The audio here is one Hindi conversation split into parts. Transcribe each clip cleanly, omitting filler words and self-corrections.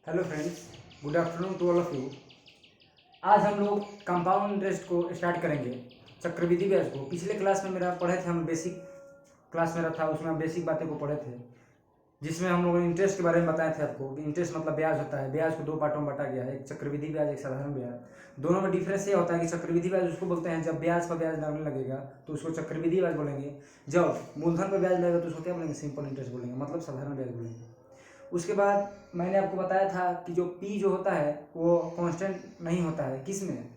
Hello friends, good afternoon to all of you. आज हम लोग कंपाउंड इंटरेस्ट को स्टार्ट करेंगे, चक्रवृद्धि ब्याज को। पिछले क्लास में मेरा पढ़े थे, हम बेसिक क्लास मेरा था, उसमें हम बेसिक बातें को पढ़े थे, जिसमें हम लोगों ने इंटरेस्ट के बारे में बताए थे आपको कि इंटरेस्ट मतलब ब्याज होता है। ब्याज को दो पार्टों में बांटा गया है, एक चक्रवृद्धि ब्याज, एक साधारण ब्याज। दोनों में डिफरेंस ये होता है कि चक्रवृद्धि ब्याज उसको बोलते हैं जब ब्याज पर ब्याज लगने लगेगा तो उसको चक्रवृद्धि ब्याज बोलेंगे। जब मूलधन पर ब्याज लगेगा तो उसको क्या बोलेंगे? सिंपल इंटरेस्ट बोलेंगे, मतलब साधारण ब्याज बोलेंगे। उसके बाद मैंने आपको बताया था कि जो पी जो होता है वो कांस्टेंट नहीं होता है, किस में?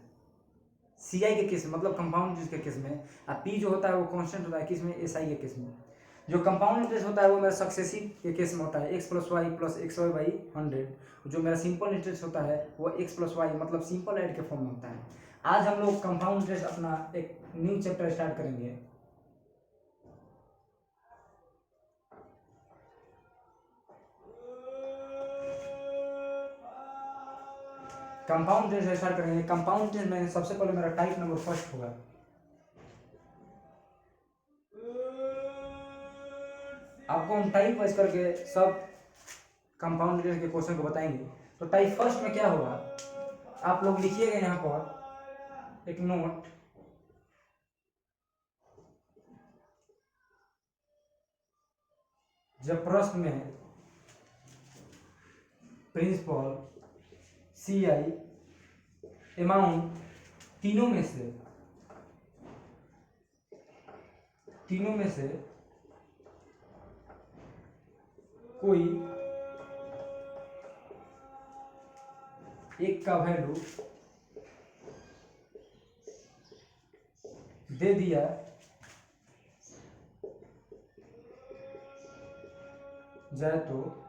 सीआई के केस में, मतलब कंपाउंड इंटरेस्ट के केस में। और पी जो होता है वो कांस्टेंट होता है, किस में? एसआई के केस में। जो कंपाउंड इंटरेस्ट होता है वो मेरा सक्सेसिव के केस में होता है, X plus Y plus X Y by 100। जो मेरा सिंपल इंटरेस्ट होता है वो एक्स प्लस वाई मतलब सिंपल ऐड के फॉर्म में होता है। आज हम लोग कंपाउंड इंटरेस्ट अपना एक न्यू चैप्टर स्टार्ट करेंगे। कंपाउंड इंटरेस्ट स्टार्ट करेंगे। कंपाउंड इंटरेस्ट में सबसे पहले मेरा टाइप नंबर फर्स्ट होगा। आपको हम टाइप वाइज करके सब कंपाउंड इंटरेस्ट के क्वेश्चन को बताएंगे। तो टाइप फर्स्ट में क्या होगा, आप लोग लिखिएगा यहाँ पर एक नोट। जब प्रश्न में प्रिंसिपल, सीआई, अमाउंट तीनों में से कोई एक का वैल्यू दे दिया जाए तो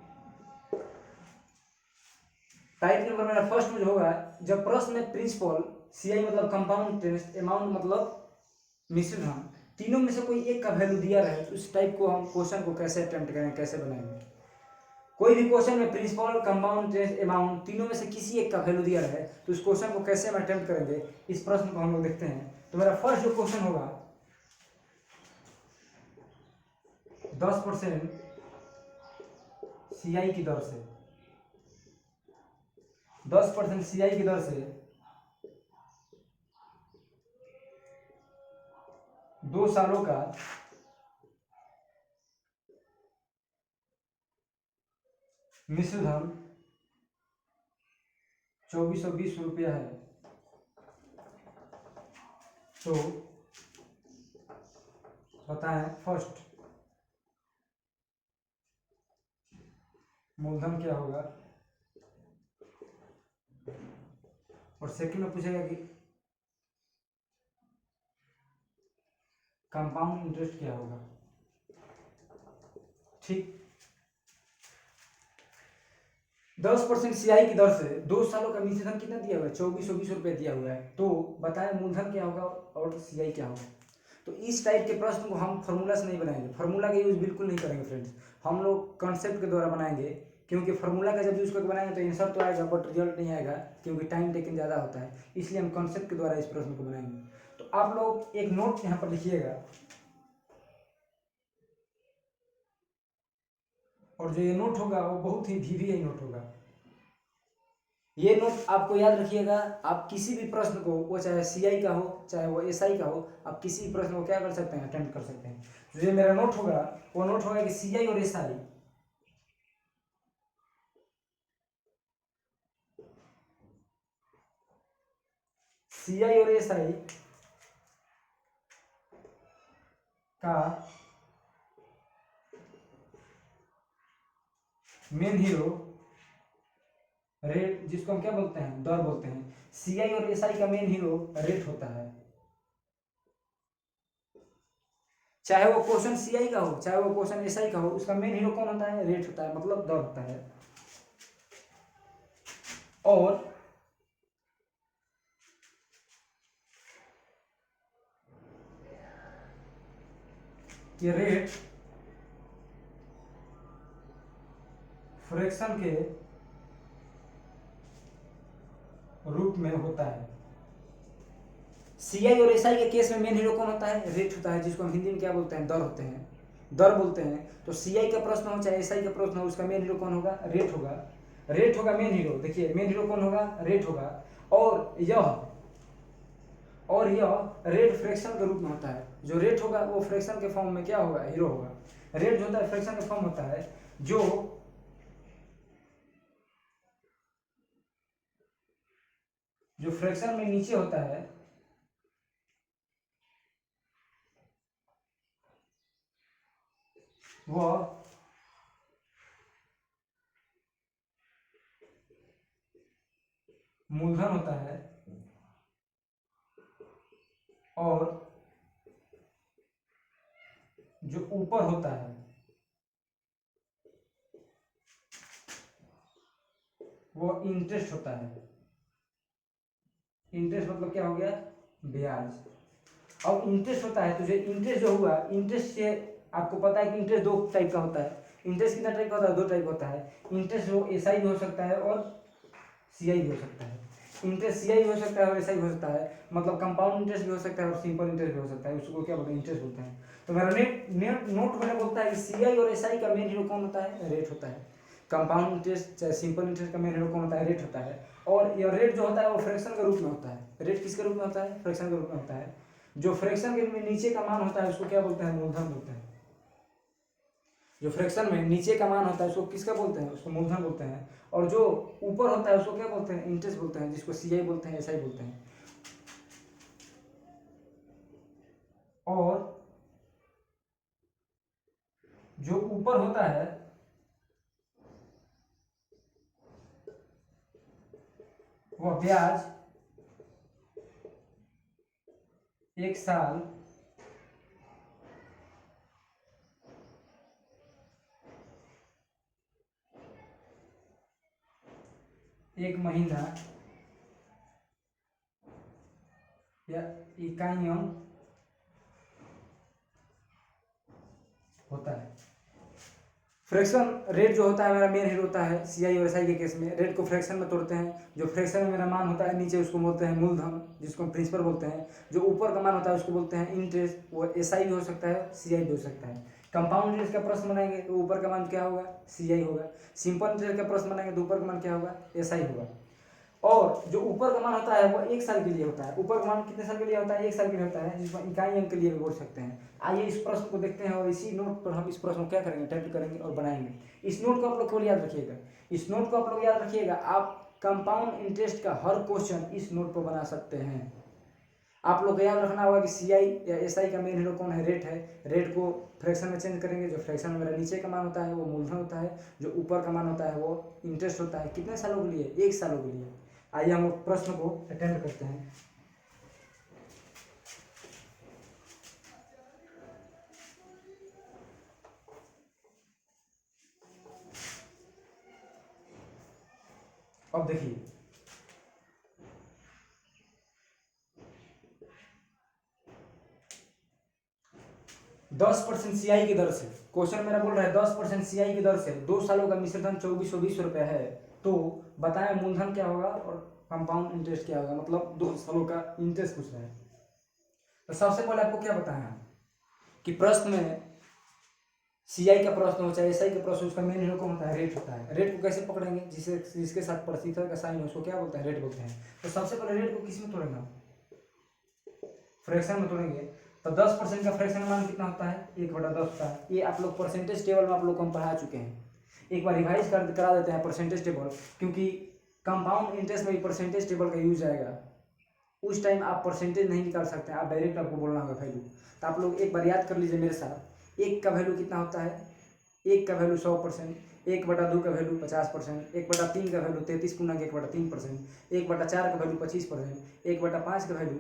टाइप नंबर मेरा फर्स्ट में जो होगा, जब प्रश्न में प्रिंसिपल, सीआई मतलब कंपाउंड इंटरेस्ट, अमाउंट मतलब मिश्रित धन, तीनों में से कोई एक का वैल्यू दिया रहे तो उस टाइप को हम क्वेश्चन को कैसे अटेम्प्ट करें, कैसे बनाएंगे। कोई भी क्वेश्चन में प्रिंसिपल, कंपाउंड इंटरेस्ट, अमाउंट तीनों में से किसी एक का वैल्यू दिया रहे तो उस क्वेश्चन को कैसे हम अटेम्प्ट करेंगे, इस प्रश्न को हम लोग देखते हैं। तो मेरा फर्स्ट जो क्वेश्चन होगा, 10% सीआई की दर से, 10% सीआई की दर से 2 सालों का मिश्र धन 2420 रुपया है। तो बताएं फर्स्ट मूलधन क्या होगा, और सेकंड में पूछेगा कि कंपाउंड इंटरेस्ट क्या होगा। ठीक, 10% सीआई की दर से 2 सालों का मिश्र धन कितना दिया हुआ है? 2420 रुपये दिया हुआ है। तो बताएं मूलधन क्या होगा और सीआई क्या होगा। तो इस टाइप के प्रश्न को हम फार्मूला से नहीं बनाएंगे, फार्मूला का यूज बिल्कुल नहीं करेंगे फ्रेंड्स। हम लोग कॉन्सेप्ट के द्वारा बनाएंगे, क्योंकि फार्मूला का जब यूज करके बनाएंगे तो आंसर तो आएगा बट रिजल्ट नहीं आएगा, क्योंकि टाइम टेकिंग ज़्यादा होता है। इसलिए हम कॉन्सेप्ट के द्वारा इस प्रश्न को बनाएंगे। तो आप लोग एक नोट यहाँ पर लिखिएगा, और जो ये नोट होगा वो बहुत ही वीवीआई नोट होगा। ये नोट आपको याद रखिएगा। आप किसी भी प्रश्न को, वो चाहे सीआई का हो चाहे वो एसआई का हो, आप किसी भी प्रश्न को क्या कर सकते हैं? अटेम्प्ट कर सकते हैं। जो ये मेरा नोट होगा वो नोट होगा कि सीआई और एसआई और एसआई का मेन हीरो रेट, जिसको हम क्या बोलते हैं? दर बोलते हैं। सीआई और एसआई का मेन हीरो रेट होता है। चाहे वो क्वेश्चन सीआई का हो चाहे वो क्वेश्चन एसआई का हो, उसका मेन हीरो कौन होता है? रेट होता है, मतलब दर होता है। और ये रेट फ्रैक्शन के रूप में होता है। सीआई और एसआई के केस में मेन हीरो कौन होता है? रेट होता है, जिसको हम हिंदी में क्या बोलते हैं? दर होते हैं, दर बोलते हैं। तो सीआई का प्रश्न हो चाहे एसआई का प्रश्न हो, उसका मेन हीरो कौन होगा? रेट होगा। रेट होगा मेन हीरो, देखिए मेन हीरो कौन होगा, रेट होगा, और यह रेट फ्रैक्शन के रूप में होता है। जो रेट होगा वो फ्रैक्शन के फॉर्म में क्या होगा, हीरो होगा। रेट जो होता है फ्रैक्शन के फॉर्म होता है, जो फ्रैक्शन में नीचे होता है वह मूलधन होता है, और जो ऊपर होता है वो इंटरेस्ट होता है। इंटरेस्ट मतलब क्या हो गया, ब्याज। अब इंटरेस्ट होता है तो जो इंटरेस्ट जो हुआ, इंटरेस्ट से आपको पता है कि इंटरेस्ट दो टाइप का होता है। इंटरेस्ट कितना टाइप का होता है, दो टाइप होता है। इंटरेस्ट वो एसआई भी हो सकता है और सीआई भी हो सकता है। इंटरेस्ट सीआई भी हो सकता है और एसआई भी हो सकता है, मतलब कंपाउंड इंटरेस्ट भी हो सकता है और सिंपल इंटरेस्ट भी हो सकता है। उसको क्या बोलते हैं, इंटरेस्ट बोलते हैं। तो मेरा नोट मैंने बोलता है कि सीआई और एसआई का मेन हीरो कौन होता है, रेट होता है। कंपाउंड इंटरेस्ट चाहे सिंपल इंटरेस्ट का मेन हीरो कौन होता है, रेट होता है। और यह रेट जो होता है वो फ्रैक्शन के रूप में होता है। रेट किसके रूप में होता है, फ्रैक्शन के रूप में होता है। जो फ्रैक्शन के नीचे का मान होता है उसको क्या बोलते हैं, मूलधन बोलते हैं। जो फ्रैक्शन में नीचे का मान होता है उसको किसका बोलते हैं, उसको मूलधन बोलते हैं। और जो ऊपर होता है उसको क्या बोलते हैं, इंटरेस्ट बोलते हैं, जिसको सीआई बोलते हैं, एसआई बोलते हैं। और जो ऊपर होता है वह ब्याज 1 साल, 1 महीना या इकाइयों होता है। फ्रैक्शन रेट जो होता है मेरा मेन हीरो होता है। सीआई और एसआई के केस में रेट को फ्रैक्शन में तोड़ते हैं। जो फ्रैक्शन में मेरा मान होता है नीचे उसको बोलते हैं मूलधन, जिसको हम प्रिंसिपल बोलते हैं। जो ऊपर का मान होता है उसको बोलते हैं इंटरेस्ट, वो एसआई भी हो सकता है, सीआई भी हो सकता है। कंपाउंड इंटरेस्ट का प्रश्न बनाएंगे तो ऊपर का मान क्या होगा, सीआई होगा। सिंपल इंटरेस्ट का प्रश्न बनाएंगे तो ऊपर का मान क्या होगा, एसआई होगा। और जो ऊपर का मान होता है वो 1 साल के लिए होता है। ऊपर का मान कितने साल के लिए होता है, 1 साल के लिए होता है, जिसको इकाई अंक के लिए भी बोल सकते हैं। आइए इस प्रश्न को देखते हैं और इसी नोट पर हम इस प्रश्न को क्या करेंगे, टाइप करेंगे और बनाएंगे। इस नोट को आप लोग केवल याद रखिएगा, इस नोट को आप लोग याद रखिएगा। आप कंपाउंड इंटरेस्ट का हर क्वेश्चन इस नोट पर बना सकते हैं। आप लोग को याद रखना होगा कि सीआई या एसआई का मेन हीरो कौन है, रेट है। रेट को फ्रैक्शन में चेंज करेंगे। जो फ्रैक्शन में मेरा नीचे का मान होता है वो मूलधन होता है, जो ऊपर का मान होता है वो इंटरेस्ट होता है। कितने सालों के लिए, 1 सालों के लिए। आइए हम प्रश्न को अटेम्प्ट करते हैं। अब देखिए 10% सीआई की दर से, क्वेश्चन मेरा बोल रहा है 10% सीआई की दर से 2 सालों का मिश्रधन 2420 रुपये है। तो बताएं मूलधन क्या होगा और कंपाउंड इंटरेस्ट क्या होगा, मतलब 2 सालों का इंटरेस्ट पूछ रहा है। तो सबसे पहले आपको क्या बताया कि प्रश्न में सीआई का प्रश्न हो चाहे एसआई का प्रश्न, उसका मेन हीरो कौन होता है, रेट होता है। रेट को कैसे पकड़ेंगे, जिसके साथ प्रतिशत का साइन हो उसको क्या बोलते हैं, रेट बोलते हैं। तो सबसे पहले रेट को किस में तोड़ेंगे, फ्रैक्शन में तोड़ेंगे। तो 10% का फ्रैक्शन मान कितना होता है, 1/10 होता है। ये आप लोग परसेंटेज टेबल में आप लोग को हम पढ़ा चुके हैं। एक बार रिवाइज करा देते हैं परसेंटेज टेबल, क्योंकि कंपाउंड इंटरेस्ट में भी परसेंटेज टेबल का यूज आएगा। उस टाइम आप परसेंटेज नहीं निकाल सकते, आप डायरेक्ट आपको बोलना होगा वैल्यू। तो आप लोग एक बार याद कर लीजिए मेरे साथ। 1 का वैल्यू कितना होता है, 1 का वैल्यू 100%, 1/2 का वैल्यू 50%, 1/3 का वैल्यू 33 × 1/3%, 1/4 का वैल्यू 25%, 1/5 का वैल्यू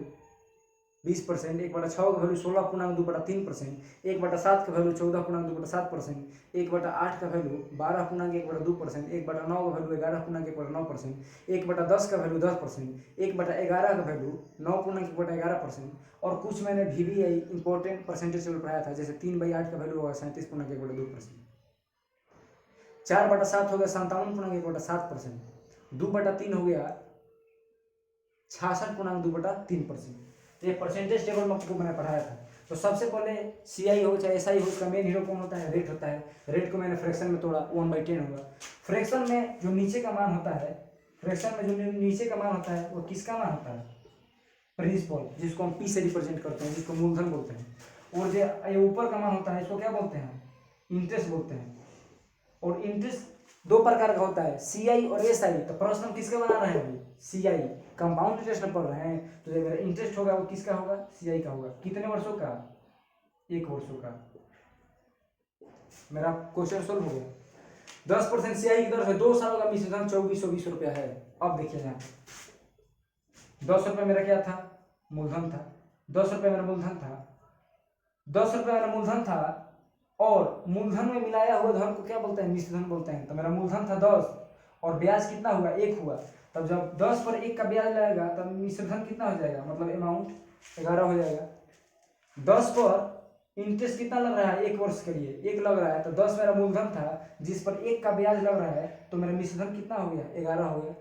20%, 1/6 का वैल्यू 16.2/3%, 1/7 का वैल्यू 14.2/7%, 1/8 का वैल्यू 12.1/2%, 1/9 का वैल्यू 11.1/9%, 1/10 का वैल्यू 10%, 1/11 का वैल्यू 9.1/11%। और कुछ मैंने VBI इंपॉर्टेंट परसेंटेज टेबल पढ़ाया था, जैसे 3/8 का वैल्यू होगा 37.1/2%, 4/7 हो गया 57.1/7%, 2/3 हो गया 66.2/3%। ये परसेंटेज टेबल में आपको मैंने पढ़ाया था। तो सबसे पहले सी आई हो चाहे एस आई हो, उसका मेन हीरो कौन होता है? रेट होता है। रेट को मैंने फ्रैक्शन में तोड़ा, 1/10 होगा। फ्रैक्शन में जो नीचे का मान होता है, फ्रैक्शन में जो नीचे का मान होता है वो किसका मान होता है? प्रिंसिपल, जिसको हम पी से रिप्रेजेंट करते हैं, जिसको मूलधन बोलते हैं। और जो ये ऊपर का मान होता है इसको क्या बोलते हैं? इंटरेस्ट बोलते हैं। और इंटरेस्ट दो प्रकार का होता है, सी आई और एस आई। तो प्रश्न हम किसका बना रहे हैं अभी? सी आई, कंपाउंड इंटरेस्ट में पढ़ रहे हैं। तो जो मेरा इंटरेस्ट होगा वो किसका होगा? सी आई का होगा। कितने वर्षों का? 1 वर्षों का। मेरा क्वेश्चन सोल्व हो गया। 10% सी आई की दर से 2 सालों का मिश्रधन 2420 रुपया है। अब देखिए यहाँ 10 रुपये मेरा क्या था? मूलधन था। 10 रुपये मेरा मूलधन था। 10 रुपये मेरा मूलधन था और मूलधन में मिलाया हुआ धन को क्या बोलते हैं? मिश्रधन बोलते हैं। तो मेरा मूलधन था 10 और ब्याज कितना हुआ? 1 हुआ। तब जब 10 पर 1 का ब्याज लगेगा तब मिश्रधन कितना हो जाएगा? मतलब अमाउंट 11 हो जाएगा। 10 पर इंटरेस्ट कितना लग रहा है? 1 वर्ष के लिए 1 लग रहा है। तो 10 मेरा मूलधन था जिस पर 1 का ब्याज लग रहा है, तो मेरा मिश्रधन कितना हो गया? 11 हो गया।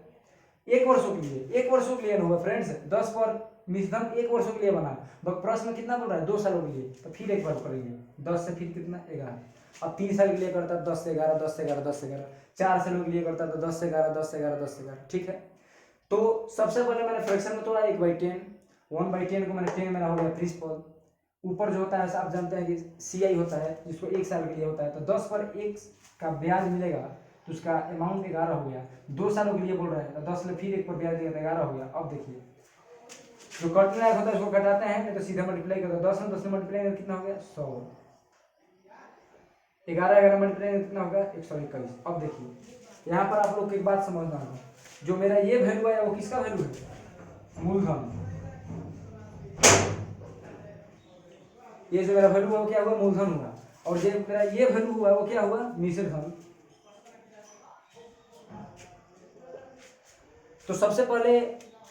1 वर्षों के लिए, 1 वर्षों के लिए होगा फ्रेंड्स। 10 पर मिश्रधन 1 वर्षों के लिए बना, बट प्रश्न में कितना बोल रहा है? 2 सालों के लिए। तो फिर एक बार करेंगे 10 से फिर कितना? 11। अब 3 साल के लिए करता है 10 से 11, 10 से 11, 10 से 11। 4 सालों के लिए करता है तो 10 से 11, 10 से 11, 10 से 11। ठीक है। तो सबसे पहले मैंने फ्रैक्शन में तोड़ा 1/10। 1/10 को मैंने 10 मेरा हो गया प्रिंसिपल। ऊपर जो होता है आप जानते हैं कि सी आई होता है, जिसको 1 साल के लिए होता है। तो 10 पर 1 का ब्याज मिलेगा तो उसका अमाउंट 11 हो गया। 2 सालों के लिए बोल रहे हैं तो 10 में फिर 1 पर ब्याज देगा तो 11 हो गया। अब देखिए जो कटने लायक होता है उसको घटाते हैं, नहीं तो सीधा मल्टीप्लाई करते हैं। 10 में 10 में मल्टीप्लाई करके कितना हो गया? 100। 11 मल्टीप्लाई करके कितना होगा? 121। अब देखिए यहाँ पर आप लोग को एक बात समझना होगा, जो मेरा ये वैल्यू है वो किसका वैल्यू है? मूलधन। ये जो मेरा वैल्यू हुआ वो क्या हुआ? मूलधन हुआ। और जो मेरा ये वैल्यू हुआ वो क्या हुआ? मिश्रधन। तो सबसे पहले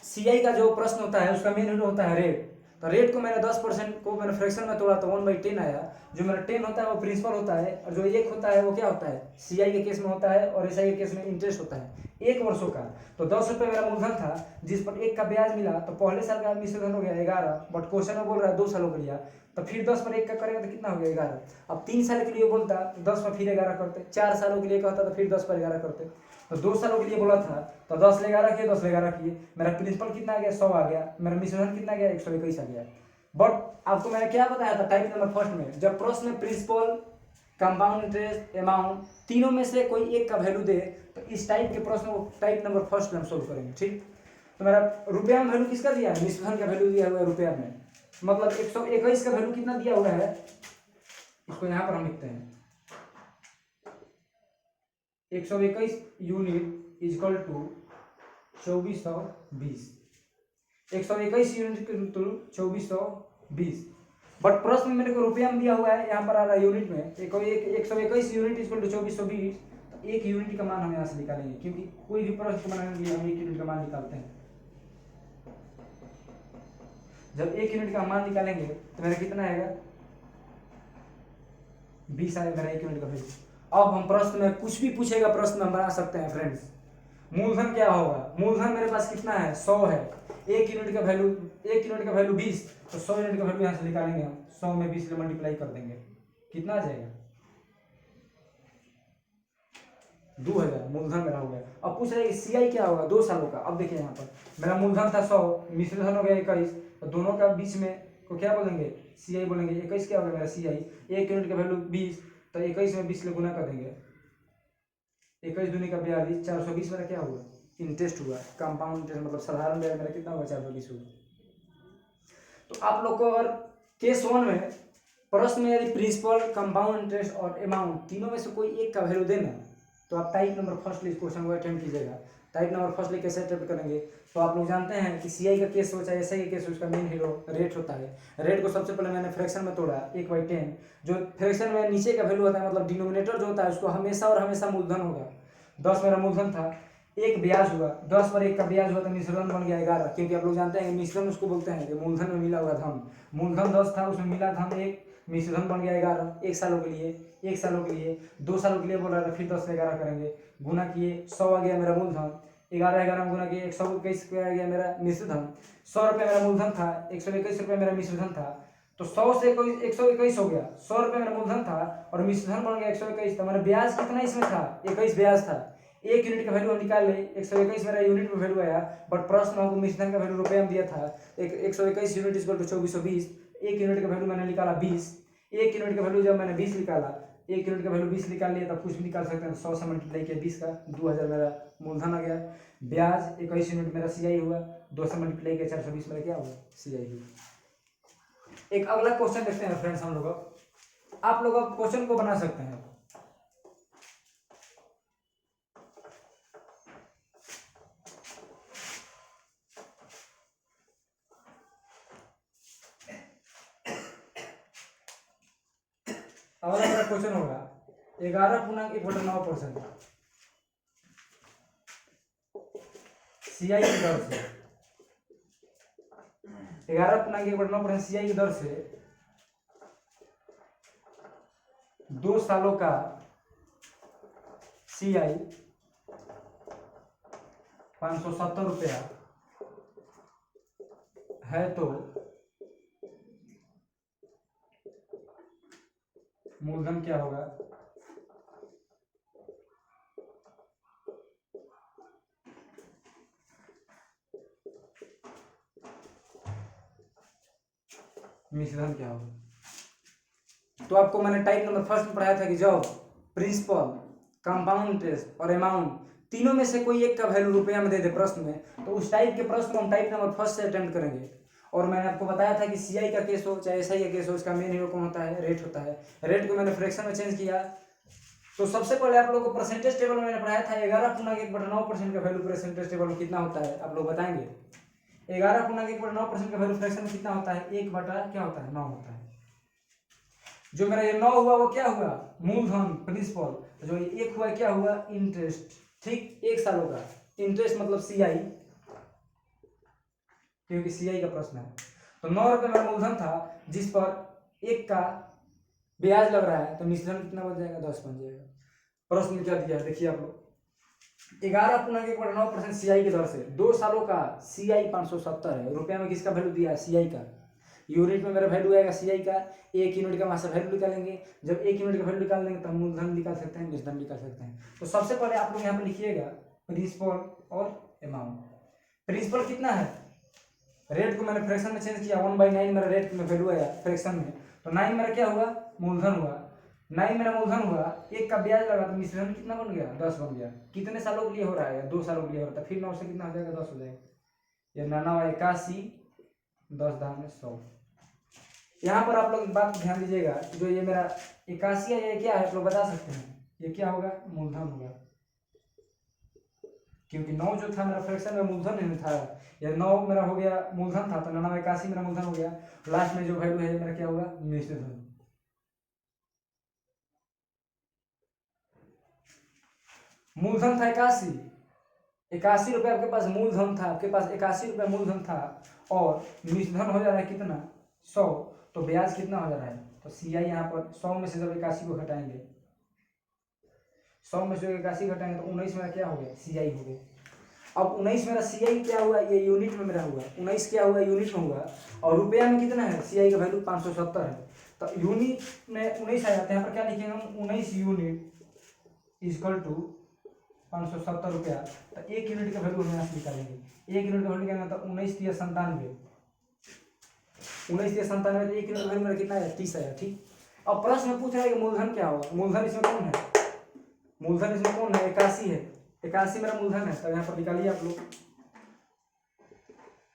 सीआई का जो प्रश्न होता है उसका मेन होता है रेट। तो रेट को मैंने 10% को मैंने फ्रैक्शन में तोड़ा तो 1/10 आया। जो मेरा 10 होता है वो प्रिंसिपल होता है और जो 1 होता है वो क्या होता है? सीआई के केस में होता है और एसआई के केस में इंटरेस्ट होता है 1 वर्षों का। तो 10 रुपये मेरा मूलधन था जिस पर 1 का ब्याज मिला, तो पहले साल का मिश्रधन हो गया 11, बट क्वेश्चन में बोल रहा है 2 सालों के लिए। तो फिर 10 पर 1 का करेगा तो कितना हो गया? 11। अब 3 साल के लिए बोलता तो 10 पर फिर 11 करते। 4 सालों के लिए कहता तो फिर 10 पर 11 करते। तो 2 सालों के लिए बोला था तो 10 ले 11 किए, 10 ले 11 किए। मेरा प्रिंसिपल कितना आ गया? 100 आ गया। मेरा मिश्रधन कितना गया? 121 आ गया। बट आपको मैंने क्या बताया था टाइप नंबर फर्स्ट में, जब प्रश्न में प्रिंसिपल, कंपाउंड इंटरेस्ट, अमाउंट तीनों में से कोई एक का वैल्यू दे तो इस टाइप के प्रश्न को टाइप नंबर फर्स्ट में हम सोल्व करेंगे। ठीक। तो मेरा रुपया में वैल्यू किसका दिया है? मिश्रधन का वैल्यू दिया हुआ है रुपया में। मतलब 121 का वैल्यू कितना दिया हुआ है? इसको यहाँ पर हम लिखते हैं 121 unit equal to 2420। 121 unit to 2420। But प्रश्न में मेरे को रुपया में दिया हुआ है, यहाँ पर आ रहा है यूनिट में। 121 यूनिट इजकल टू 2420। तो 1 यूनिट का मान हम यहाँ से निकालेंगे, क्योंकि कोई भी प्रश्न बनाने के लिए हम 1 यूनिट का मान निकालते हैं। जब 1 यूनिट का मान निकालेंगे तो मेरा कितना आएगा? 20 आएगा मेरा 1 यूनिट का वैल्यू। अब हम प्रश्न में कुछ भी पूछेगा प्रश्न हम बना सकते हैं फ्रेंड्स। मूलधन क्या होगा? मूलधन मेरे पास कितना है? 100 है। 1 यूनिट का वैल्यू 20, तो 100 यूनिट का वैल्यू यहाँ से निकालेंगे हम। 100 में 20 से मल्टीप्लाई कर देंगे, कितना आ जाएगा? 2000 मूलधन मेरा हो गया। अब पूछ रहे हैं सीआई क्या होगा 2 सालों का। अब देखिए यहाँ पर मेरा मूलधन था 100, मिश्रधन हो गया 21, तो दोनों का बीच में को क्या बोलेंगे? सीआई बोलेंगे। 21 क्या होगा मेरा? सीआई। 1 यूनिट का वैल्यू 20, तो 21 में 20 से गुना कर देंगे। 21 दूनी का 42, 420 मेरा क्या हुआ? इंटरेस्ट हुआ। कंपाउंड इंटरेस्ट मतलब साधारण ब्याज मेरा कितना हुआ? 420 हुआ। तो आप लोग को अगर केस 1 में प्रश्न में यदि प्रिंसिपल, कंपाउंड इंटरेस्ट और अमाउंट तीनों में से कोई एक का वैल्यू देना, तो आप टाइप नंबर फर्स्ट इस क्वेश्चन को अटेम्प्ट कीजिएगा। टाइप नंबर फर्स्ट कैसे अटेम्प्ट करेंगे? तो आप लोग जानते हैं कि सीआई का केस हो चाहे एसआई का केस हो, उसका मेन हीरो रेट होता है। रेट को सबसे पहले मैंने फ्रैक्शन में तोड़ा 1/10। जो फ्रैक्शन में नीचे का वैल्यू होता है मतलब डिनोमिनेटर जो होता है उसको हमेशा और हमेशा मूलधन होगा। 10 मेरा मूलधन था, 1 ब्याज हुआ, 10 पर 1 का ब्याज हुआ तो मिश्रधन बन गया 11, क्योंकि आप लोग जानते हैं मिश्रधन उसको बोलते हैं कि मूलधन में मिला हुआ धन। मूलधन 10 था, उसमें मिला धन 1, मिश्रधन बन गया 11। 1 सालों के लिए, 1 सालों के लिए, 2 सालों के लिए बोल रहा था, फिर 10 से 11 करेंगे, गुना किए, 100 आ गया मेरा मूलधन। 11 में गुना किए 121 आ गया मेरा मिश्रधन। 100 रुपये मेरा मूलधन था, 121 रुपये मेरा मिश्रधन था। तो 100 से 121 हो गया। 100 रुपये मेरा मूलधन था और मिश्र धन बन गया 121। तो मेरा ब्याज कितना इसमें था? 21 ब्याज था। 1 यूनिट का वैल्यू हम निकाल ले, 121 मेरा यूनिट में वैल्यू आया, बट प्रश्न हमको मिश्र धन का वैल्यू रुपये में दिया था। 121 यूनिट इक्वल टू 2420। 1 यूनिट का वैल्यू मैंने निकाला 20। 1 यूनिट का वैल्यू जब मैंने 20 निकाला, 1 यूनिट का वैल्यू 20 निकाल लिया, तब कुछ भी निकाल सकते हैं। 100 से मल्टीप्लाई किया 20 का, 2000 मेरा मूलधन आ गया। ब्याज 21 यूनिट मेरा CI हुआ, 2 से मल्टीप्लाई किया 420 मेरा क्या हुआ? CI हुआ। एक अगला क्वेश्चन देखते हैं फ्रेंड्स हम लोग। आप लोग अब क्वेश्चन को बना सकते हैं। अगला मेरा क्वेश्चन होगा 11.1/9% CI की दर से, 11.1/9% CI की दर से 2 सालों का CI 570 रुपया है, तो मूलधन क्या होगा? मिश्रण क्या होगा? तो आपको मैंने टाइप नंबर फर्स्ट में पढ़ाया था कि जब प्रिंसिपल, कंपाउंड इंटरेस्ट और अमाउंट तीनों में से कोई एक का वैल्यू रुपया में दे दे प्रश्न में, तो उस टाइप के प्रश्न को हम टाइप नंबर फर्स्ट से अटेम्प्ट करेंगे। और मैंने आपको बताया था कि CI का केस हो चाहे SI का केस हो, इसका मेन हीरो कौन होता है? रेट होता है। रेट को मैंने फ्रैक्शन में चेंज किया। तो सबसे पहले आप लोगों को परसेंटेज टेबल में मैंने पढ़ाया था 11.1/9% का वैल्यू परसेंटेज टेबल में कितना होता है, आप लोग बताएंगे। 11.1/9% का वैल्यू फ्रैक्शन में कितना होता है? 1 बटा क्या होता है? 9 होता है। जो मेरा ये 9 हुआ वो क्या हुआ? मूलधन, प्रिंसिपल। जो 1 हुआ क्या हुआ? इंटरेस्ट। ठीक, 1 सालों का इंटरेस्ट मतलब CI, क्योंकि CI का प्रश्न है। तो 9 रुपये मेरा मूलधन था, जिस पर 1 का ब्याज लग रहा है, तो मिश्रण कितना बन जाएगा? 10 बन जाएगा। प्रश्न में क्या दिया है देखिए आप लोग। 11.1/9% CI की दर से 2 सालों का CI 570 है। रुपया में किसका वैल्यू दिया है? CI का। यूनिट में मेरा वैल्यू आएगा CI का। 1 यूनिट का वहां से वैल्यू निकालेंगे। जब 1 यूनिट का वैल्यू निकाल देंगे तो हम मूलधन निकाल सकते हैं, मिश्रण निकाल सकते हैं। तो सबसे पहले आप लोग यहाँ पे लिखिएगा प्रिंसिपल और अमाउंट। प्रिंसिपल कितना है? रेट को मैंने फ्रैक्शन में चेंज किया, 1/9 मेरा रेट में वैल्यू आया फ्रैक्शन में, तो 9 मेरा क्या हुआ? मूलधन हुआ। 9 मेरा मूलधन हुआ, 1 का ब्याज लगा, तो मिश्रण कितना बन गया? 10 बन गया। कितने सालों के लिए हो रहा है? 2 सालों के लिए हो रहा है। फिर 9 से कितना हो जाएगा? 10 हो जाएगा। ये 981, 10 दाम में 100। यहाँ पर आप लोग एक बात ध्यान दीजिएगा, जो ये मेरा 81 है, ये क्या है आप लोग बता सकते हैं? ये क्या होगा? मूलधन होगा, क्योंकि 9 जो था मेरा फ्रैक्शन में मूलधन नहीं था। ये 9 मेरा हो गया मूलधन था, तो 981 मेरा मूलधन हो गया। लास्ट में जो वैल्यू है मेरा क्या होगा? मिश्रधन। मूलधन था 81 रुपये आपके पास मूलधन था, आपके पास 81 रुपये मूलधन था, और मिश्रधन हो जा रहा है कितना? 100। तो ब्याज कितना हो जा रहा है? तो CI यहाँ पर 100 में से जब 81 को घटाएंगे, 100 में से 81 घटाएंगे तो 19 मेरा क्या हो गया? CI हो गया। अब 19 मेरा CI क्या हुआ? ये यूनिट में मेरा हुआ। 19 क्या हुआ? यूनिट में हुआ। और रुपया में कितना है? CI का वैल्यू 570 है। तो यूनिट में 19 आ जाते हैं। यहाँ पर क्या लिखेंगे हम? 19 यूनिट इक्वल टू 570 रुपया। तो 1 यूनिट का वैल्यू हम यहाँ से निकालेंगे। 1 यूनिट का वैल्यू निकालना था 19 3 97। 19 3 97, तो 1 यूनिट का वैल्यू मेरा कितना है? 30 आया। ठीक, अब प्रश्न में पूछ रहा है कि मूलधन क्या होगा? मूलधन इसमें कौन है? मूलधन इसमें कौन है? 81 है। 81 मेरा मूलधन है, तो यहाँ पर निकालिए आप लोग।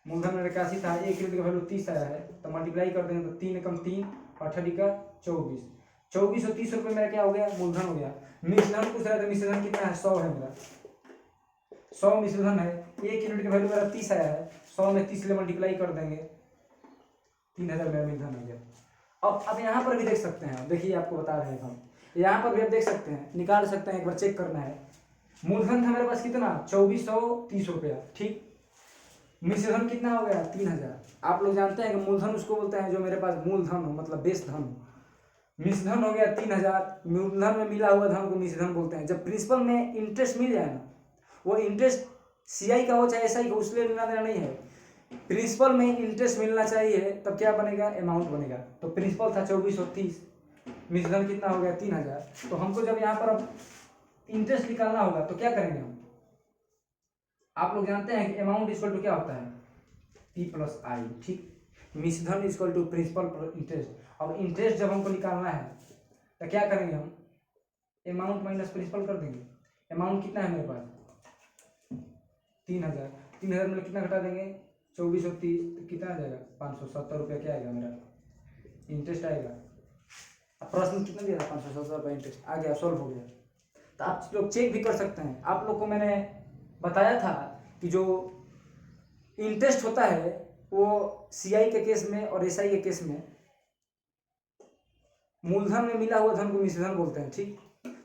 मूलधन मेरा 81 था, 1 यूनिट का वैल्यू 30 आया है, तो मल्टीप्लाई कर देंगे तो 3 एकम 3, 8 का 24। 24 और 30 रुपये मेरा क्या हो गया? मूलधन हो गया। मिश्रधन पूछ रहा है, तो मिश्रधन कितना है? 100 है मेरा। 100 मिश्रधन है। 1 यूनिट का वैल्यू मेरा 30 आया है, 100 में 30 से मल्टीप्लाई कर देंगे, 3000 मेरा मिश्रधन हो गया। अब आप यहाँ पर भी देख सकते हैं, देखिए आपको बता रहे हैं हम, यहाँ पर भी आप देख सकते हैं, निकाल सकते हैं, एक बार चेक करना है। मूलधन था मेरे पास कितना? 2430 रुपया। ठीक, मिश्रधन कितना हो गया? 3000। आप लोग जानते हैं कि मूलधन उसको बोलते हैं जो मेरे पास मूलधन हो, मतलब बेस धन हो। मिश्रधन हो गया 3000। मूलधन में मिला हुआ धन को मिश्रधन बोलते हैं। जब प्रिंसिपल में इंटरेस्ट मिल जाए ना, वो इंटरेस्ट CI का हो चाहे SI का, उसके लिए लेना देना नहीं है। प्रिंसिपल में इंटरेस्ट मिलना चाहिए, तब क्या बनेगा, अमाउंट बनेगा। तो प्रिंसिपल था 2430, मिश्रधन कितना हो गया 3000। तो हमको जब यहाँ पर अब इंटरेस्ट निकालना होगा तो क्या करेंगे हम, आप लोग जानते हैं कि अमाउंट इक्वल टू क्या होता है, पी प्लस आई, ठीक। मिश्रधन equal to principal plus interest. अब इंटरेस्ट जब हमको निकालना है तो क्या करेंगे हम, अमाउंट माइनस प्रिंसिपल कर देंगे। अमाउंट कितना है मेरे पास 3000, 3000 में कितना घटा देंगे 2430, तो कितना आ जाएगा 570 रुपया, क्या आएगा मेरा इंटरेस्ट आएगा। अब प्रश्न कितना दिया था, 570 रुपया इंटरेस्ट आ गया, सॉल्व हो गया। तो आप लोग चेक भी कर सकते हैं। आप लोग को मैंने बताया था कि जो इंटरेस्ट होता है वो सीआई के केस में और एसआई के केस में मूलधन में मिला हुआ धन को मिश्रधन बोलते हैं, ठीक।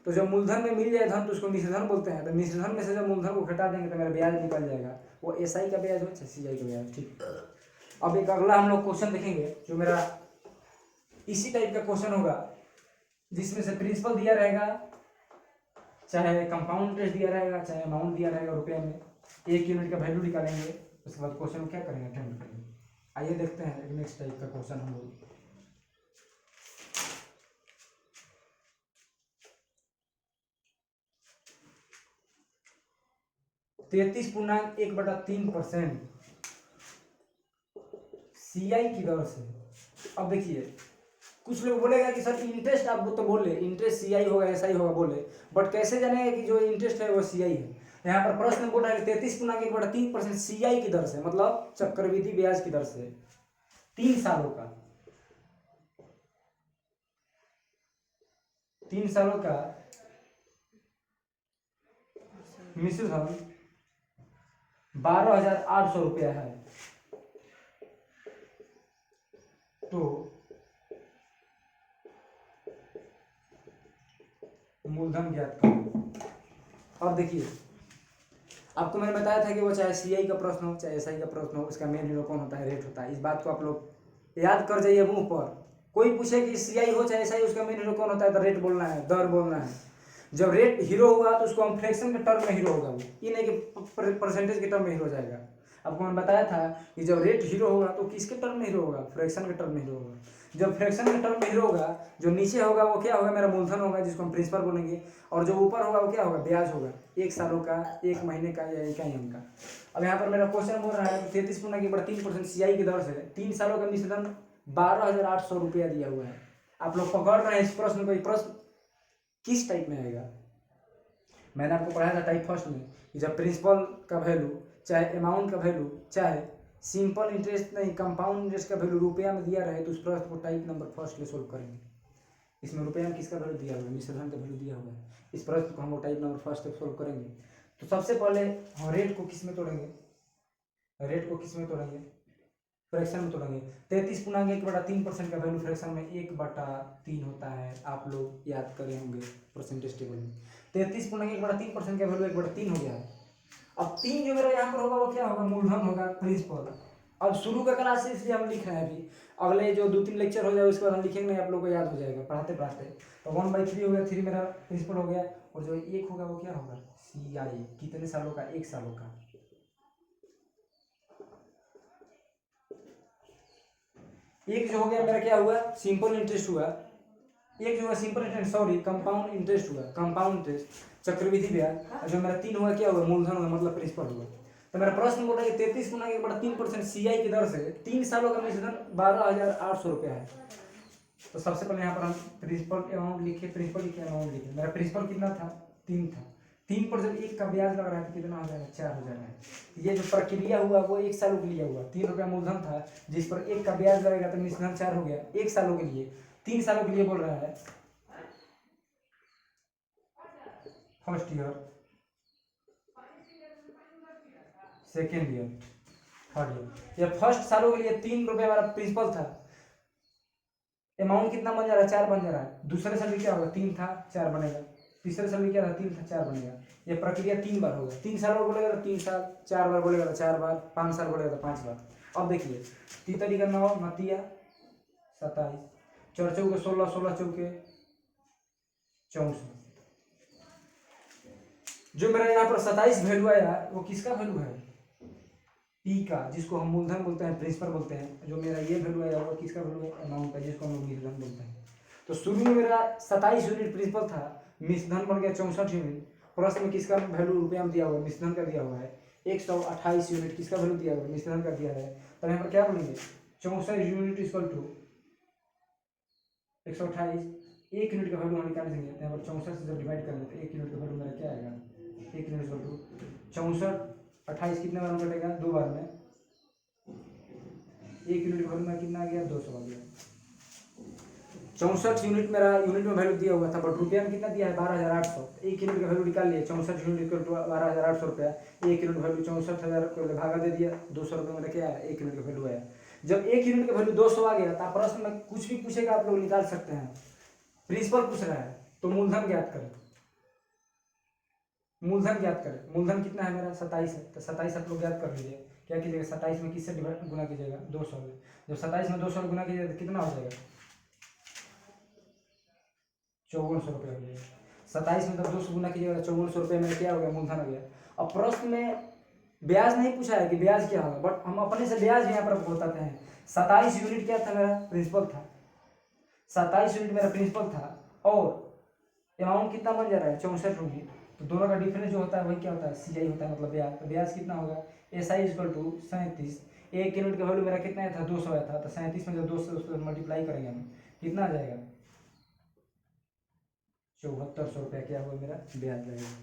तो जब मूलधन में मिल जाए धन तो उसको मिश्रधन बोलते हैं। तो मिश्रधन में से जब मूलधन को घटा देंगे तो मेरा ब्याज निकल जाएगा, वो एसआई का ब्याज हो चाहे सीआई का ब्याज, ठीक। अब एक अगला हम लोग क्वेश्चन देखेंगे जो मेरा इसी टाइप का क्वेश्चन होगा, जिसमें से प्रिंसिपल दिया रहेगा, चाहे कंपाउंड इंटरेस्ट दिया रहेगा, चाहे अमाउंट दिया रहेगा रुपये में, 1 यूनिट का वैल्यू निकालेंगे। उसके बाद क्वेश्चन को क्या करेंगे, अटेम्प्ट करेंगे। आइए देखते हैं नेक्स्ट टाइप का क्वेश्चन हम लोग। 33.1/3% सीआई की दर से। अब देखिए, कुछ लोग बोलेगा कि सर इंटरेस्ट, आप तो बोले इंटरेस्ट सीआई होगा एसआई होगा बोले, बट कैसे जानेगा कि जो इंटरेस्ट है वो सीआई है। यहाँ पर प्रश्न बोल रहा है 33.1/3% सीआई की दर से, मतलब चक्रवृद्धि ब्याज की दर से 3 सालों का, 3 सालों का मिश्रधन 12,800 रुपया है। तो मूलधन ज्ञात करो। अब देखिए, आपको मैंने बताया था कि वो चाहे सीआई का प्रश्न हो चाहे एसआई का प्रश्न हो, उसका मेन हीरो कौन होता है, रेट होता है। इस बात को आप लोग याद कर जाइए मुंह पर। कोई पूछे कि सीआई हो चाहे एसआई, उसका मेन हीरो कौन होता है, तो रेट बोलना है, दर बोलना है। जब रेट हीरो हुआ तो उसको हम फ्रैक्शन के टर्म में हीरो होगा, वो ये नहीं कि परसेंटेज के टर्म में हीरो हो जाएगा। आपको मैंने बताया था कि जब रेट हीरो होगा तो किसके टर्म में हीरो होगा, फ्रैक्शन के टर्म में हीरो होगा। जब फ्रैक्शन के टर्म में हीरो होगा, जो नीचे होगा वो क्या होगा, मेरा मूलधन होगा जिसको हम प्रिंसिपल बोलेंगे, और जो ऊपर होगा वो क्या होगा, ब्याज होगा, 1 सालों का, 1 महीने का या इकाइयों का। अब यहाँ पर मेरा क्वेश्चन बोल रहा है 33.3% सीआई की दर से 3 सालों का मिश्रधन 12,800 रुपया दिया हुआ है। आप लोग पकड़ रहे हैं इस प्रश्न को, प्रश्न किस टाइप में आएगा। मैंने आपको पढ़ाया था टाइप फर्स्ट में कि जब प्रिंसिपल का वैल्यू, चाहे अमाउंट का वैल्यू, चाहे सिंपल इंटरेस्ट नहीं कंपाउंड इंटरेस्ट का वैल्यू रुपया में दिया रहे तो उस प्रश्न को टाइप नंबर फर्स्ट में सोल्व करेंगे। इसमें रुपये में किसका वैल्यू दिया हुआ है, मिश्रधन का वैल्यू दिया हुआ है। इस प्रश्न को हम लोग टाइप नंबर फर्स्ट में सोल्व करेंगे। तो सबसे पहले हम रेट को किस में तोड़ेंगे, रेट को किस में तोड़ेंगे, फ्रैक्शन में तोड़ेंगे। 33.1/3% का वैल्यू फ्रैक्शन में 1/3 होता है, आप लोग याद करे होंगे परसेंटेज टेबल में। 33.1/3% का वैल्यू 1/3 हो गया है। अब 3 जो मेरा यहाँ पर होगा वो क्या होगा, मूलधन होगा, प्रिंसिपल। अब शुरू का क्लास है इसलिए हम लिख रहे हैं अभी, अगले जो 2-3 लेक्चर हो जाए उसके बाद हम लिखेंगे, आप लोग को याद हो जाएगा पढ़ाते पढ़ाते। तो 1/3 हो गया, 3 मेरा प्रिंसिपल हो गया, और जो 1 होगा वो क्या होगा, सीआई। कितने सालों का, 1 सालों का। एक जो हो गया मेरा क्या हुआ, सिंपल इंटरेस्ट हुआ। एक जो हुआ simple interest, sorry compound interest हुआ, कंपाउंड इंटरेस्ट चक्रवृद्धि ब्याज। और जो मेरा 3 हुआ क्या हुआ, मूलधन हुआ, मतलब प्रिंसिपल हुआ। तो मेरा प्रश्न बोल रहा है 33.3% सीआई की दर से 3 सालों का मिश्रधन 12,800 रुपया है। तो सबसे पहले यहाँ पर हम प्रिंसिपल अमाउंट लिखे, प्रिंसिपल लिखे, अमाउंट लिखे। मेरा प्रिंसिपल कितना था, 3 था। 3 पर जब 1 का ब्याज लग रहा है तो कितना हो जाएगा, 4 हो जाएगा। ये जो प्रक्रिया हुआ वो 1 सालों के लिए हुआ। 3 रुपया मूलधन था जिस पर 1 का ब्याज लगेगा तो मिश्रधन 4 हो गया, 1 सालों के लिए। 3 सालों के लिए बोल रहा है, first year, second year, third year. ये फर्स्ट सालों के लिए 3 रुपये हमारा प्रिंसिपल था। अमाउंट कितना बन जा रहा है, 4 बन जा रहा है। दूसरे साल में क्या होगा, 3 था 4 बनेगा। तीसरे साल में क्या था, 3 था 4 बनेगा। ये प्रक्रिया 3 बार होगा। 3 साल और बोलेगा तो 3 साल, 4 बार बोलेगा तो 4 बार, 5 साल बोलेगा तो 5 बार। अब देखिए, 3 तरीका 9, 9 27, 4 चौके 16, 16 चौके 64। जो मेरा यहाँ पर 27 वैल्यू आया वो किसका वैल्यू है, पी का, जिसको हम मूलधन बोलते हैं, प्रिंसिपल बोलते हैं, जो मेरा ये वैल्यू है और किसका वैल्यू है, अमाउंट का, जिसको हम लोग मिश्रधन बोलते हैं। तो शुरू में मेरा 27 यूनिट प्रिंसिपल था, मिश्रधन बन गया 64 यूनिट। प्रश्न में किसका वैल्यू रुपया में दिया हुआ है, मिश्रधन का दिया हुआ है 128 यूनिट, किसका वैल्यू दिया हुआ है, मिश्रधन का दिया है। तो यहाँ पर क्या बोलेंगे, 64 यूनिट इक्वल टू 128, एक यूनिट का वैल्यू हम निकाल देंगे। तो यहाँ पर 64 से जब डिवाइड करेंगे तो एक यूनिट का वैल्यू मेरा क्या आएगा, एक यूनिट इक्वल टू 64, 28 कितने बार में कटेगा, 2 बार में, एक यूनिट का वैल्यू में कितना आ गया, 200 आ गया। 64 यूनिट मेरा यूनिट में वैल्यू दिया हुआ था, बट रुपया में कितना दिया है, 12,800। एक यूनिट का वैल्यू निकाल लिया, 64 यूनिट इक्वल टू 12,800 रुपया। एक यूनिट वैल्यू 64,000 को भागा दे दिया, 200 रुपये मेरा क्या है, एक यूनिट का वैल्यू आया। जब एक यूनिट का वैल्यू 200 आ गया, तो प्रश्न में कुछ भी पूछेगा आप लोग निकाल सकते हैं। प्रिंसिपल पूछ रहा है तो मूलधन ज्ञात करें, मूलधन ज्ञात करें। मूलधन कितना है मेरा, 27 है, तो 27 आप लोग ज्ञात कर लीजिए। क्या कीजिएगा, 27 में किससे डिवाइड गुना कीजिएगा, 200 में। जब 27 में 200 गुना कीजिएगा तो कितना हो जाएगा, 5400 रुपये हो जाएगा। 27 में जब 200 गुना कीजिएगा 5400 रुपये में क्या हो गया, मूलधन हो गया। अब प्रश्न में ब्याज नहीं पूछा है कि ब्याज क्या होगा, बट हम अपने से ब्याज यहाँ पर बताते हैं। 27 यूनिट क्या था, मेरा प्रिंसिपल था, 27 यूनिट मेरा प्रिंसिपल था, और अमाउंट कितना बन जा रहा है, 64 यूनिट। तो दोनों का डिफरेंस जो होता है वही क्या होता है, CI होता है, मतलब ब्याज। तो ब्याज कितना होगा, SI इक्वल टू 37। एक यूनिट का वैल्यू मेरा कितना आया था, 200 आया था, तो 37 में जब 200 उसको मल्टीप्लाई करेंगे हम, कितना आ जाएगा, 7400 रुपया क्या हुआ मेरा ब्याज लगेगा।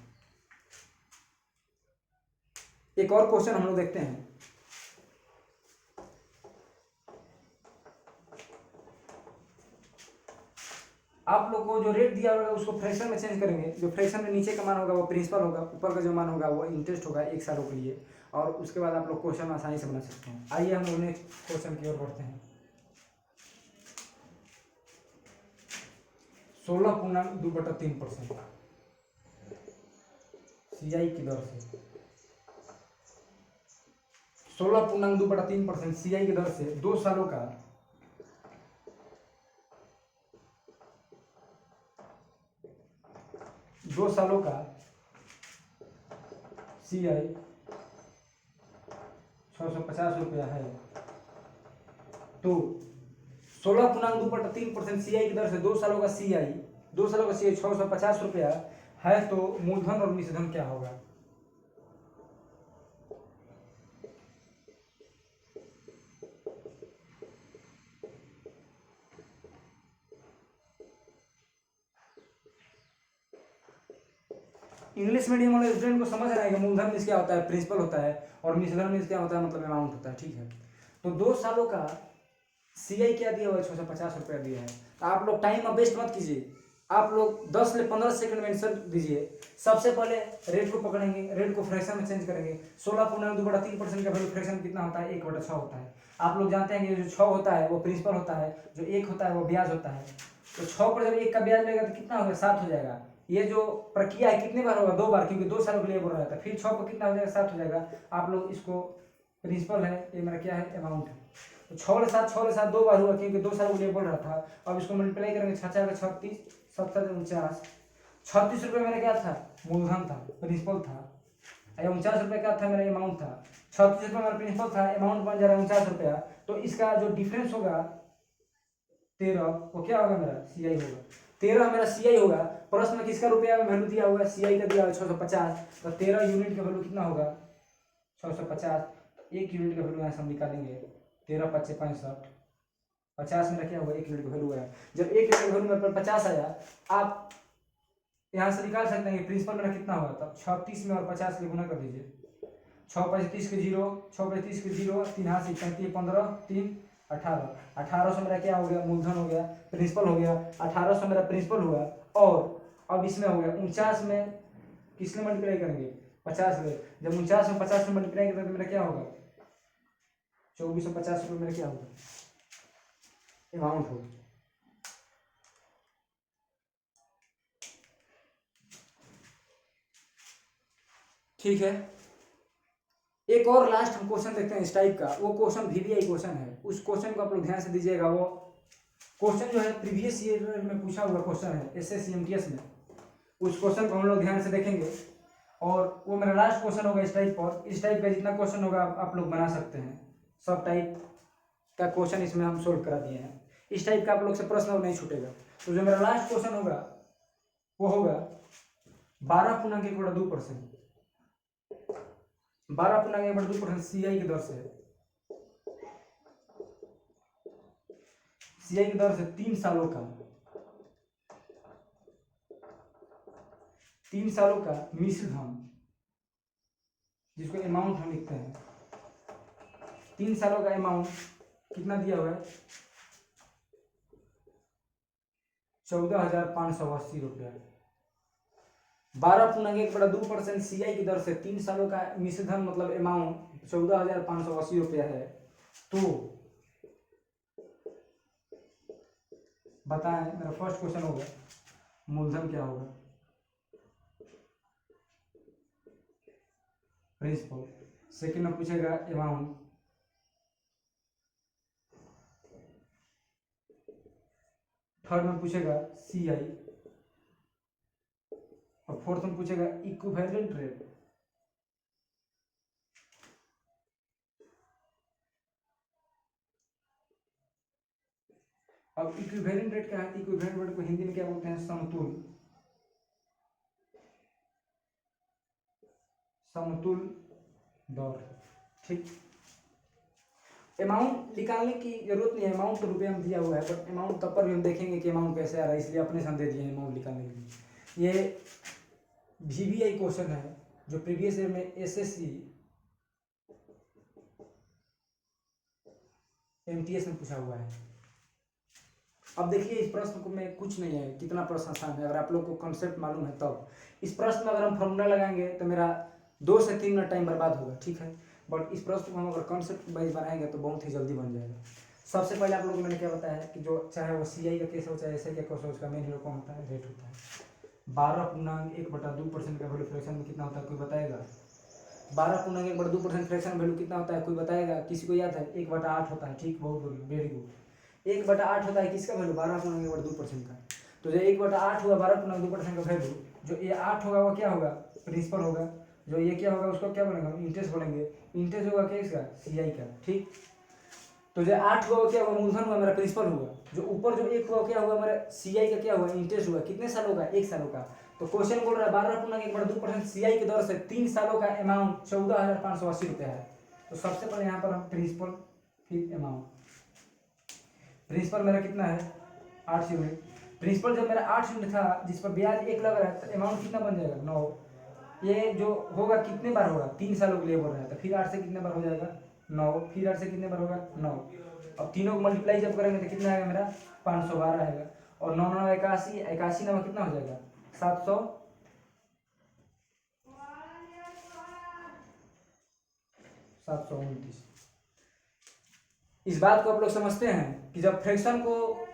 एक और क्वेश्चन हम लोग देखते हैं। आप लोग को जो रेट दिया होगा उसको फ्रैक्शन में चेंज करेंगे। जो फ्रैक्शन में नीचे का मान होगा वो प्रिंसिपल होगा, ऊपर का जो मान होगा वो इंटरेस्ट होगा 1 सालों के लिए, और उसके बाद आप लोग क्वेश्चन आसानी से बना सकते हैं। आइए हम लोग नेक्स्ट क्वेश्चन की ओर बढ़ते हैं। 16.2/3% CI की दर से, 16.2/3% CI की दर से 2 सालों का 2 सालों का CI 650 रुपया है। तो 16.2/3% CI की दर से 2 सालों का CI 650 रुपया है। तो मूलधन और मिश्रधन क्या होगा, इंग्लिश मीडियम वाले स्टूडेंट को समझ आएगा मूलधन में क्या होता है, प्रिंसिपल होता है, और मिश्रधन में क्या होता है, मतलब अमाउंट होता है। ठीक है, तो 2 सालों का CI क्या दिया हुआ है, 650 रुपया दिया है। तो आप लोग टाइम वेस्ट मत कीजिए, आप लोग 10 से 15 सेकंड में आंसर दीजिए। सबसे पहले रेट को पकड़ेंगे, रेट को फ्रैक्शन में चेंज करेंगे। 16.2/3% का वैल्यू फ्रैक्शन कितना होता है, 1/6 होता है। आप लोग जानते हैं कि जो 6 होता है वो प्रिंसिपल होता है, जो 1 होता है वो ब्याज होता है। तो 6 पर जब 1 का ब्याज लगेगा तो कितना होगा, 7 हो जाएगा। ये जो प्रक्रिया है कितने बार होगा, 2 बार, क्योंकि 2 सालों के लिए बोल रहा था। फिर 6 पर कितना हो जाएगा, 7 हो जाएगा। आप लोग इसको, प्रिंसिपल है, ये मेरा क्या है, अमाउंट है। तो 6 2 बार हुआ, क्योंकि 2 साल के लिए बोल रहा था। अब इसको मल्टीप्लाई करेंगे, 6 4 36, 7 49, 36 रुपये मेरा क्या था, मूलधन था, प्रिंसिपल था। 49 रुपये क्या था, मेरा अमाउंट था। 36 रुपये मेरा प्रिंसिपल था, अमाउंट बन जा रहा है 49 रुपया। तो इसका जो डिफरेंस होगा 13, वो क्या होगा, मेरा CI होगा। 13 मेरा CI होगा। प्रश्न में किसका रुपया में वैल्यू दिया हुआ है, CI का दिया हुआ 650। तो 13 यूनिट का वैल्यू कितना होगा, 650। तो 1 यूनिट का वैल्यू यहाँ से हम निकालेंगे, 13 5 65, 50 में रखे हुआ 1 यूनिट का वैल्यू आया। जब 1 यूनिट का वैल्यू में 50 आया, आप यहाँ से निकाल सकते हैं कि प्रिंसिपल मेरा कितना होगा। तब 36 में और 50 के गुना कर दीजिए। 6 35 के 0, 6 35 के 0, 3 हाथ से 35, 15 3 18, 1800 मेरा क्या हो गया, मूलधन हो गया, प्रिंसिपल हो गया। 1800 मेरा प्रिंसिपल हुआ, और अब इसमें हो गया 49 में किसने मल्टीप्लाई करेंगे, 50 में। जब 49 में 50 में मल्टीप्लाई करेंगे तो मेरा क्या होगा, 2450 रुपये मेरा क्या होगा, अमाउंट होगा। ठीक है, एक और लास्ट हम क्वेश्चन देखते हैं इस टाइप का। वो क्वेश्चन VVI क्वेश्चन है, उस क्वेश्चन को आप लोग ध्यान से दीजिएगा। वो क्वेश्चन जो है प्रीवियस ईयर में पूछा हुआ क्वेश्चन है, SSC MTS में। उस क्वेश्चन को हम लोग ध्यान से देखेंगे और वो मेरा लास्ट क्वेश्चन होगा इस टाइप पर। इस टाइप का जितना क्वेश्चन होगा आप लोग बना सकते हैं। सब टाइप का क्वेश्चन इसमें हम सोल्व करा दिए हैं। इस टाइप का आप लोग से प्रश्न नहीं छूटेगा। तो जो मेरा लास्ट क्वेश्चन होगा वो होगा 12.1/2%। 12.1/2% सीआई की दर से, सीआई की दर से 3 सालों का, 3 सालों का मिश्र धन, जिसको अमाउंट हम लिखते हैं, 3 सालों का अमाउंट कितना दिया हुआ है? 14,580 रुपया। 12.1/2% सीआई की दर से 3 सालों का मिश्र धन मतलब अमाउंट 14,580 रुपया है। तो बताएं, मेरा फर्स्ट क्वेश्चन होगा मूलधन क्या होगा? प्रिंसिपल। सेकंड में पूछेगा अमाउंट। थर्ड में पूछेगा सीआई। और फोर्थ में पूछेगा इक्विवेलेंट रेट। अब इक्विवेलेंट रेट क्या है? इक्विवेलेंट रेट को हिंदी में क्या बोलते हैं? समतुल, समतुल दर। ठीक। अमाउंट निकालने की जरूरत नहीं है, अमाउंट तो रुपये में दिया हुआ है, बट अमाउंट तब पर भी हम देखेंगे कि अमाउंट कैसे आ रहा है, इसलिए अपने से हम दे दिए हैं अमाउंट निकालने के लिए। ये VBI क्वेश्चन है जो प्रीवियस ईयर में SSC MTS में पूछा हुआ है। अब देखिए इस प्रश्न को में कुछ नहीं है, कितना प्रश्न आसान है अगर आप लोग को कॉन्सेप्ट मालूम है तब। इस प्रश्न में अगर हम फॉर्मूला लगाएंगे तो मेरा 2 से 3 मिनट टाइम बर्बाद होगा, ठीक है। बट इस प्रश्न को हम अगर कॉन्सेप्ट वाइज बनाएंगे तो बहुत ही जल्दी बन जाएगा। सबसे पहले आप लोगों को मैंने क्या बताया है कि जो चाहे वो CI का केस हो चाहे SI का केस हो, उसका मेन कौन होता है? रेट होता है। 12.1/2% का वैल्यू फ्रैक्शन में कितना होता है? कोई बताएगा? 12.1/2% फ्रैक्शन वैल्यू कितना होता है? कोई बताएगा? किसी को याद है? 1/8 होता है। ठीक, बहुत वेरी गुड। 1/8 होता है किसका वैल्यू? 12.1/2% का। तो जो 1/8 हुआ 12.2% का वैल्यू, जो ये 8 होगा वो क्या होगा? प्रिंसिपल होगा। जो ये क्या होगा उसको क्या बोलेंगे? इंटरेस्ट बोलेंगे। इंटरेस्ट होगा क्या इसका? CI का। ठीक। तो जो 8 हुआ वो क्या हुआ? मूलधन हुआ, मेरा प्रिंसिपल हुआ। जो ऊपर जो 1 हुआ क्या हुआ? मेरा CI का क्या हुआ? इंटरेस्ट हुआ। कितने सालों का? 1 सालों का। तो क्वेश्चन बोल रहा है 12.1/2% CI की दर से 3 सालों का अमाउंट 14,580 रुपया है। तो सबसे पहले यहाँ पर हम प्रिंसिपल फिर अमाउंट। प्रिंसिपल मेरा कितना है? 8 यूनिट। प्रिंसिपल जब मेरा 8 यूनिट था जिस पर ब्याज 1 लग रहा है तो अमाउंट कितना बन जाएगा? 9। ये जो होगा कितने बार होगा? 3 सालों के लिए बोल रहा है, तो फिर 8 से कितने बार हो जाएगा? 9। फिर 8 से कितने बार होगा? 9। अब तीनों को मल्टीप्लाई जब करेंगे तो कितना आएगा? मेरा 512 आएगा। और 9 9 81, 81 नवा कितना हो जाएगा? 729। इस बात को आप लोग समझते हैं कि जब फ्रैक्शन को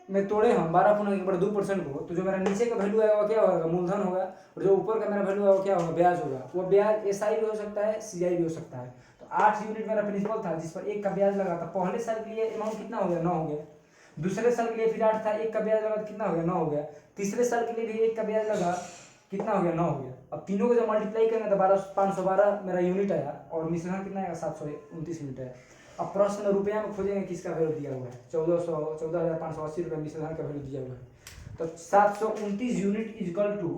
में तोड़े हम 12.1/2% को, तो जो मेरा नीचे का वैल्यू आएगा वो क्या होगा? मूलधन होगा। और जो ऊपर का मेरा वैल्यू है वो क्या होगा? ब्याज होगा। वो ब्याज SI भी हो सकता है, CI भी हो सकता है। तो 8 यूनिट मेरा प्रिंसिपल था जिस पर 1 का ब्याज लगा था। पहले साल के लिए अमाउंट कितना हो गया? 9 हो गया। दूसरे साल के लिए फिर 8 था, 1 का ब्याज लगा तो कितना हो गया? 9 हो गया। तीसरे साल के लिए भी 1 का ब्याज लगा, कितना हो गया? 9 हो गया। अब तीनों को जब मल्टीप्लाई करेंगे तो 512 मेरा यूनिट आया और मिश्रण कितना आएगा? 729 यूनिट आया। अब प्रश्न में रुपया में खोजेंगे किसका वैल्यू दिया हुआ है? 14,580 रुपया मिश्रण का वैल्यू दिया हुआ है। तो 729 यूनिट इजकल टू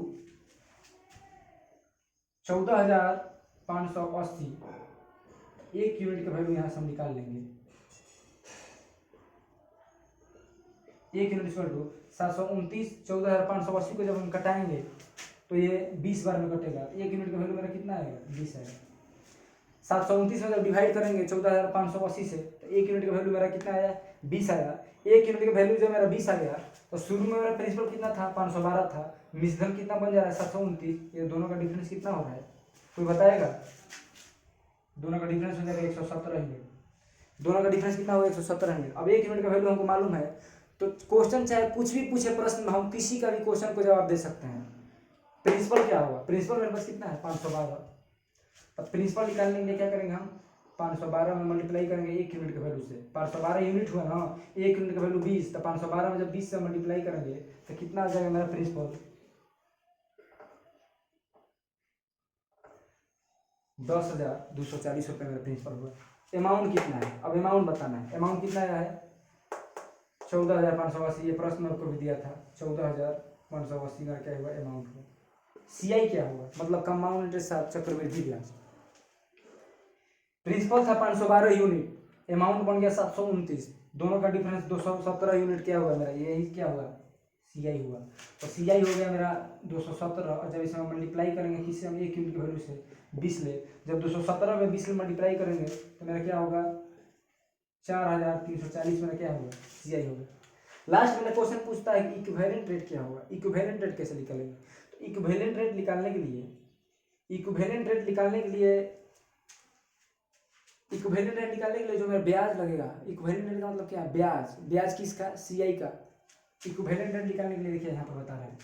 14,580। 1 यूनिट का वैल्यू यहाँ से हम निकाल लेंगे। 1 यूनिट इजकल टू 729। 14,580 को जब हम कटाएंगे तो ये 20 बार में कटेगा। 1 यूनिट का वैल्यू मेरा कितना आएगा? 20 आएगा। 729 में जब डिवाइड करेंगे 14,580 से तो 1 यूनिट का वैल्यू मेरा कितना आया? 20 आया। 1 यूनिट का वैल्यू जब मेरा 20 आ गया तो शुरू में मेरा प्रिंसिपल कितना था? 512 था। मिश्रण कितना बन जा रहा है? 729। ये दोनों का डिफरेंस कितना हो रहा है? कोई बताएगा? दोनों का डिफरेंस हो जाएगा 117 यूनिट। दोनों का डिफरेंस कितना होगा? 117 यूनिट। अब 1 यूनिट का वैल्यू हमको मालूम है तो क्वेश्चन चाहे कुछ भी पूछे प्रश्न में हम किसी का भी क्वेश्चन को जवाब दे सकते हैं। प्रिंसिपल क्या होगा? प्रिंसिपल मेरे पास कितना है? 512। अब प्रिंसिपल निकालने के लिए क्या करेंगे हम? 512 में मल्टीप्लाई करेंगे 1 यूनिट के वैल्यू से। 512 यूनिट हुआ ना, 1 यूनिट का वैल्यू 20, तो 512 में जब 20 से मल्टीप्लाई करेंगे तो कितना आ जाएगा मेरा प्रिंसिपल? 10,240 रुपये मेरा प्रिंसिपल हुआ। अमाउंट कितना है, अब अमाउंट बताना है। अमाउंट कितना आया है 14,580। ये प्रश्न आपको भी दिया था, 14,580 का क्या हुआ अमाउंट हुआ। CI क्या हुआ, मतलब कंपाउंड इंटरेस्ट चक्रवृद्धि ब्याज। प्रिंसिपल था 512 यूनिट, अमाउंट बन गया 729, दोनों का डिफरेंस 217 यूनिट क्या हुआ मेरा, यही क्या हुआ CI हुआ। तो CI हो गया मेरा 217, और जब इसे हम मल्टीप्लाई करेंगे किससे, हम 1 यूनिट की वैल्यू से 20 ले, जब 217 में 20 में मल्टीप्लाई करेंगे तो मेरा क्या होगा 4,340 मेरा क्या होगा CI होगा। लास्ट में क्वेश्चन पूछता है कि इक्विवेलेंट रेट क्या होगा। इक्विवेलेंट रेट कैसे निकालेंगे, तो इक्विवेलेंट रेट निकालने के लिए जो मेरा ब्याज लगेगा, इक्विवेलेंट रेट का मतलब क्या है, ब्याज किसका, CI का। इक्विवेलेंट रेट निकालने के लिए देखिए यहाँ पर बता रहे हैं,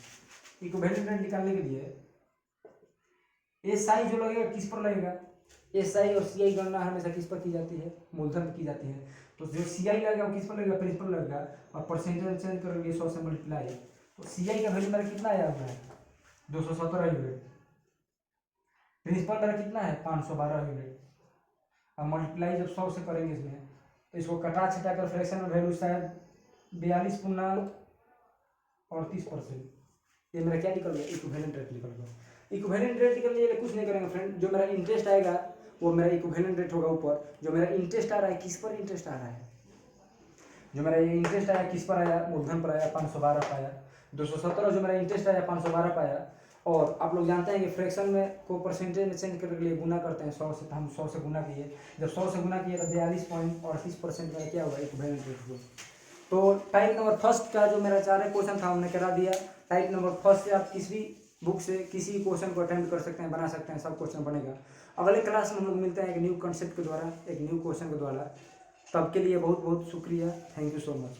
इक्विवेलेंट रेट निकालने के लिए SI जो लगेगा किस पर लगेगा, SI और CI गणना हमेशा किस पर की जाती है, मूलधन पर की जाती है। तो जो CI लगेगा वो किस पर लगेगा, प्रिंसिपल लगेगा, और परसेंटेज चेंज करेंगे 100 से मल्टीप्लाई, तो CI का वैल्यू मेरा कितना आया हुआ है 217 यूनिट, प्रिंसिपल मेरा कितना है 512 यूनिट। अब मल्टीप्लाई जब 100 से करेंगे इसमें, तो इसको कटा छटा कर फ्रैक्शन में वैल्यू शायद 42.38%, ये मेरा क्या निकल गया इक्विवेलेंट रेट निकल गया। इक्विवेलेंट रेट निकलने के लिए कुछ नहीं करेंगे फ्रेंड, जो मेरा इंटरेस्ट आएगा वो मेरा इक्विवेलेंट रेट होगा ऊपर। जो मेरा इंटरेस्ट आ रहा है किस पर इंटरेस्ट आ रहा है, जो मेरा ये इंटरेस्ट आया किस पर आया, मूलधन पर आया, 512 पाया, 217 जो मेरा इंटरेस्ट आया 512 पाया। और आप लोग जानते हैं कि फ्रैक्शन में को परसेंटेज में चेंज करने के लिए गुना करते हैं 100 से, तो हम 100 से गुना किए, जब 100 से गुना किए तो 42.38% मेरा क्या हुआ इक्विवेलेंट रेट हुआ। तो टाइप नंबर फर्स्ट का जो मेरा 4 क्वेश्चन था हमने करा दिया। टाइप नंबर फर्स्ट से आप किसी भी बुक से किसी भी क्वेश्चन को अटेम्प्ट कर सकते हैं, बना सकते हैं, सब क्वेश्चन बनेगा। अगले क्लास में हम लोग मिलते हैं एक न्यू कंसेप्ट के द्वारा, एक न्यू क्वेश्चन के द्वारा। तब के लिए बहुत बहुत शुक्रिया, थैंक यू सो मच।